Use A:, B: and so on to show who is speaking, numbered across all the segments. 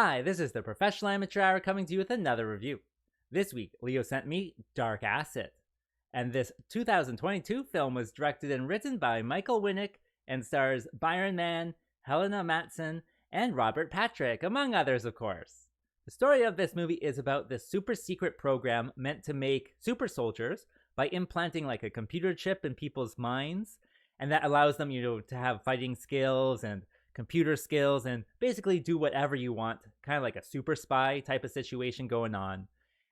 A: Hi, this is the Professional Amateur Hour coming to you with another review. This week, Leo sent me Dark Acid. And this 2022 film was directed and written by Michael Winnick and stars Byron Mann, Helena Mattsson, and Robert Patrick, among others, of course. The story of this movie is about this super secret program meant to make super soldiers by implanting like a computer chip in people's minds, and that allows them, to have fighting skills and computer skills and basically do whatever you want, kind of like a super spy type of situation going on.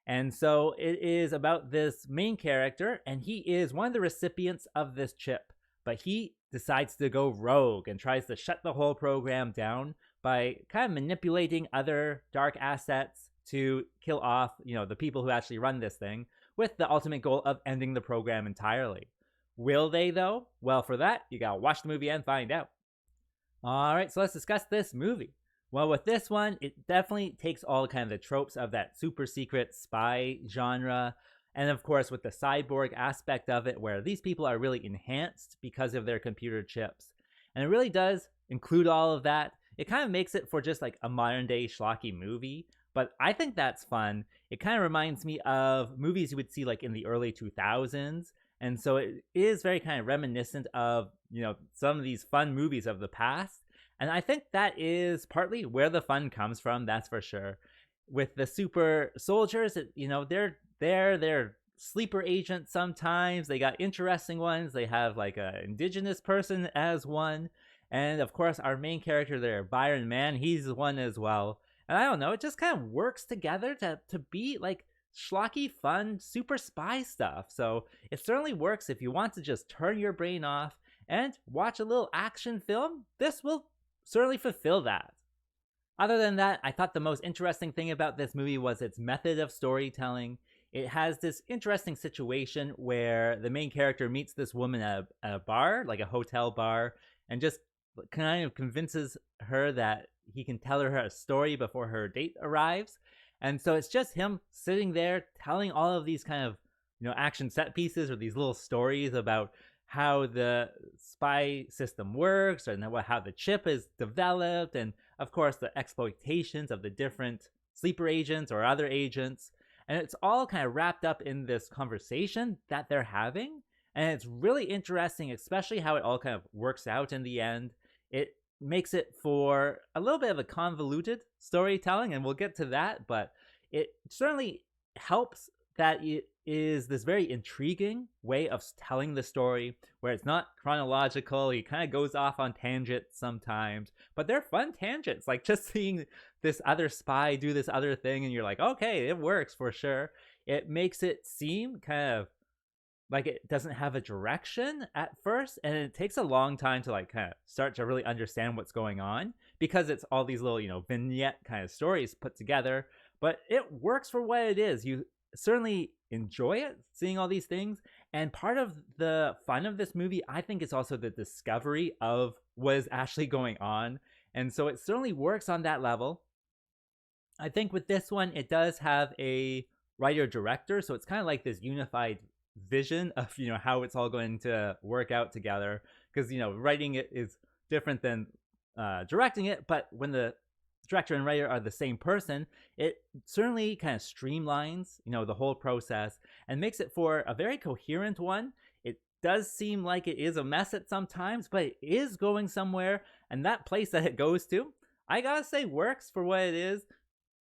A: And so it is about this main character, and he is one of the recipients of this chip, but he decides to go rogue and tries to shut the whole program down by kind of manipulating other dark assets to kill off, the people who actually run this thing, with the ultimate goal of ending the program entirely. Will they, though? Well, for that, you gotta watch the movie and find out. Alright, so let's discuss this movie. Well, with this one, it definitely takes all kind of the tropes of that super secret spy genre, and of course with the cyborg aspect of it, where these people are really enhanced because of their computer chips. And it really does include all of that. It kind of makes it for just like a modern day schlocky movie, but I think that's fun. It kind of reminds me of movies you would see like in the early 2000s, and so it is very kind of reminiscent of, some of these fun movies of the past. And I think that is partly where the fun comes from, that's for sure. With the super soldiers, they're sleeper agents sometimes. They got interesting ones. They have like an indigenous person as one. And of course, our main character there, Byron Mann, he's one as well. And I don't know, it just kind of works together to be like schlocky, fun, super spy stuff. So it certainly works if you want to just turn your brain off and watch a little action film. This will certainly fulfill that. Other than that, I thought the most interesting thing about this movie was its method of storytelling. It has this interesting situation where the main character meets this woman at a bar, like a hotel bar, and just kind of convinces her that he can tell her a story before her date arrives. And so it's just him sitting there telling all of these kind of, action set pieces or these little stories about how the spy system works and how the chip is developed, and of course the exploitations of the different sleeper agents or other agents. And it's all kind of wrapped up in this conversation that they're having. And it's really interesting, especially how it all kind of works out in the end. It makes it for a little bit of a convoluted storytelling, and we'll get to that, but it certainly helps that it is this very intriguing way of telling the story, where it's not chronological. He kind of goes off on tangents sometimes, but they're fun tangents, like just seeing this other spy do this other thing, and you're like, okay, it works for sure. It makes it seem kind of like it doesn't have a direction at first, and it takes a long time to like kind of start to really understand what's going on, because it's all these little, vignette kind of stories put together. But it works for what it is. You certainly enjoy it, seeing all these things. And part of the fun of this movie, I think, is also the discovery of what is actually going on. And so it certainly works on that level. I think with this one, it does have a writer-director, so it's kind of like this unified vision of how it's all going to work out together, because writing it is different than directing it, but when the director and writer are the same person, it certainly kind of streamlines the whole process and makes it for a very coherent one. It does seem like it is a mess at some times, but it is going somewhere, and that place that it goes to, I gotta say, works for what it is.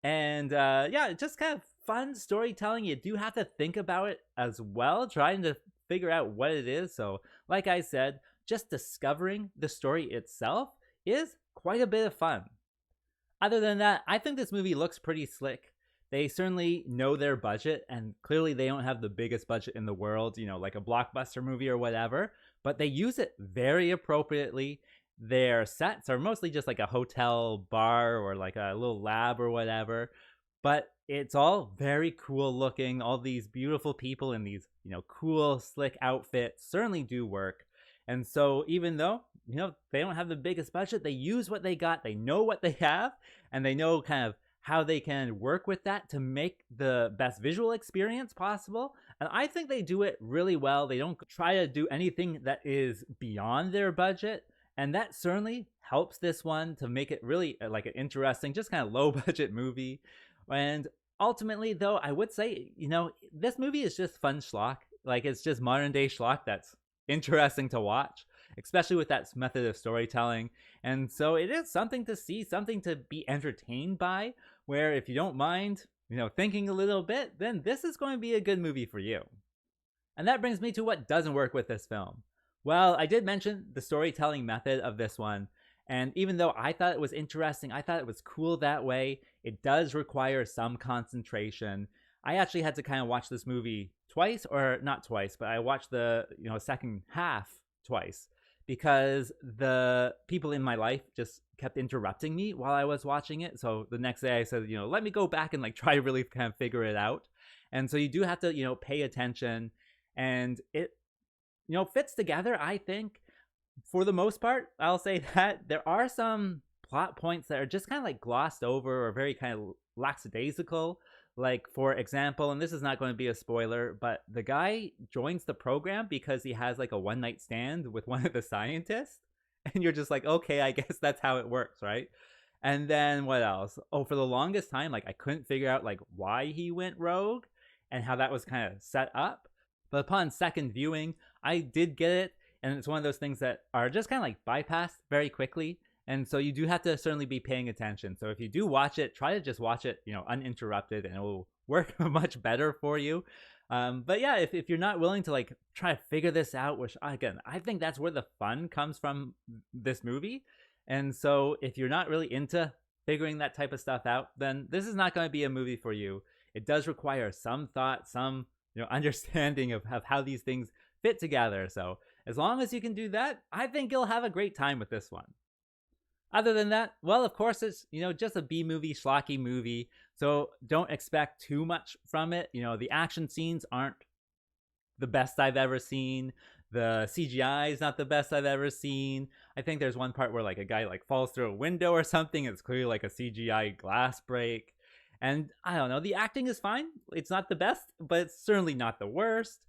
A: And it's just kind of fun storytelling. You do have to think about it as well, trying to figure out what it is. So like I said, just discovering the story itself is quite a bit of fun. Other than that, I think this movie looks pretty slick. They certainly know their budget, and clearly they don't have the biggest budget in the world, like a blockbuster movie or whatever, but they use it very appropriately. Their sets are mostly just like a hotel bar or like a little lab or whatever, but it's all very cool looking. All these beautiful people in these, cool, slick outfits certainly do work. And so even though, they don't have the biggest budget, they use what they got. They know what they have, and they know kind of how they can work with that to make the best visual experience possible. And I think they do it really well. They don't try to do anything that is beyond their budget. And that certainly helps this one to make it really like an interesting, just kind of low budget movie. And ultimately, though, I would say, this movie is just fun schlock. Like, it's just modern day schlock that's interesting to watch, especially with that method of storytelling. And so it is something to see, something to be entertained by, where if you don't mind, thinking a little bit, then this is going to be a good movie for you. And that brings me to what doesn't work with this film. Well, I did mention the storytelling method of this one, and even though I thought it was interesting, I thought it was cool that way, it does require some concentration. I actually had to kind of watch this movie twice, or not twice, but I watched the second half twice, because the people in my life just kept interrupting me while I was watching it. So the next day I said, let me go back and like try to really kind of figure it out. And so you do have to, pay attention, and it fits together, I think. For the most part, I'll say that there are some plot points that are just kind of like glossed over or very kind of lackadaisical. Like, for example, and this is not going to be a spoiler, but the guy joins the program because he has like a one night stand with one of the scientists. And you're just like, okay, I guess that's how it works, right? And then what else? Oh, for the longest time, like I couldn't figure out like why he went rogue and how that was kind of set up. But upon second viewing, I did get it. And it's one of those things that are just kind of like bypassed very quickly. And so you do have to certainly be paying attention. So if you do watch it, try to just watch it, uninterrupted, and it will work much better for you. But yeah, if you're not willing to like try to figure this out, which again, I think that's where the fun comes from this movie. And so if you're not really into figuring that type of stuff out, then this is not going to be a movie for you. It does require some thought, some understanding of how these things fit together. So as long as you can do that, I think you'll have a great time with this one. Other than that, well, of course, it's, just a B movie, schlocky movie. So don't expect too much from it. The action scenes aren't the best I've ever seen. The CGI is not the best I've ever seen. I think there's one part where like a guy like falls through a window or something. It's clearly like a CGI glass break. And I don't know, the acting is fine. It's not the best, but it's certainly not the worst.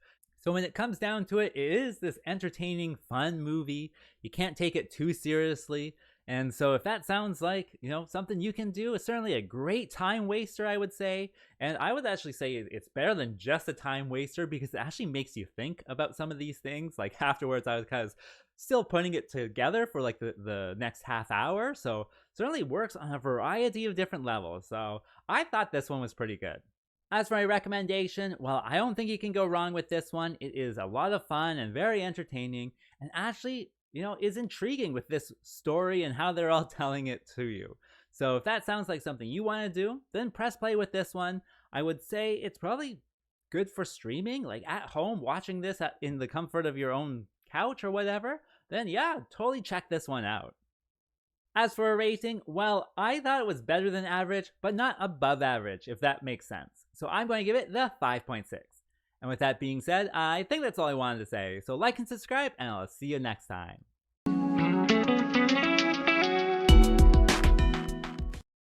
A: So when it comes down to it, it is this entertaining, fun movie. You can't take it too seriously. And so if that sounds like, something you can do, it's certainly a great time waster, I would say. And I would actually say it's better than just a time waster, because it actually makes you think about some of these things. Like afterwards, I was kind of still putting it together for like the next half hour. So certainly works on a variety of different levels. So I thought this one was pretty good. As for my recommendation, well, I don't think you can go wrong with this one. It is a lot of fun and very entertaining, and actually, is intriguing with this story and how they're all telling it to you. So if that sounds like something you want to do, then press play with this one. I would say it's probably good for streaming, like at home, watching this in the comfort of your own couch or whatever. Then yeah, totally check this one out. As for a rating, well, I thought it was better than average, but not above average, if that makes sense. So I'm going to give it the 5.6. And with that being said, I think that's all I wanted to say. So like and subscribe, and I'll see you next time.